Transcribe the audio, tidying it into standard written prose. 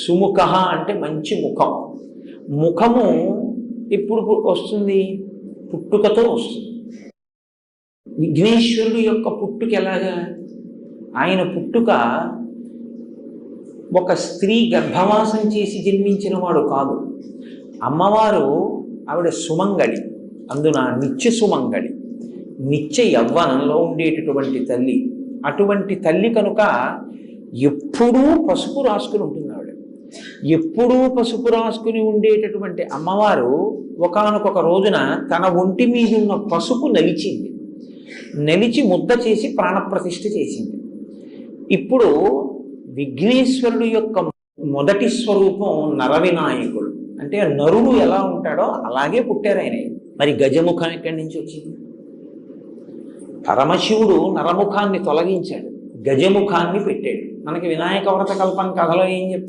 సుముఖ అంటే మంచి ముఖం. ముఖము ఇప్పుడు వస్తుంది, పుట్టుకతో వస్తుంది. విఘ్నేశ్వరుడు యొక్క పుట్టుక ఎలాగా? ఆయన పుట్టుక ఒక స్త్రీ గర్భవాసం చేసి జన్మించిన వాడు కాదు. అమ్మవారు ఆవిడ సుమంగళి, అందున నిత్య సుమంగళి, నిత్య యవ్వనంలో ఉండేటటువంటి తల్లి. అటువంటి తల్లి కనుక ఎప్పుడూ పసుపు రాసుకుని ఉంటుంది ఆవిడ. ఎప్పుడూ పసుపు రాసుకుని ఉండేటటువంటి అమ్మవారు ఒకానొక రోజున తన ఒంటి మీద ఉన్న పసుపు నలిచింది. నలిచి ముద్ద చేసి ప్రాణప్రతిష్ఠ చేసింది. ఇప్పుడు విఘ్నేశ్వరుడు యొక్క మొదటి స్వరూపం నరవినాయకుడు. అంటే నరుడు ఎలా ఉంటాడో అలాగే పుట్టారు ఆయన. మరి గజముఖం ఎక్కడి నుంచి వచ్చింది? పరమశివుడు నరముఖాన్ని తొలగించాడు, గజముఖాన్ని పెట్టాడు. మనకి వినాయక వ్రత కల్పం కథలో ఏం చెప్తాడు?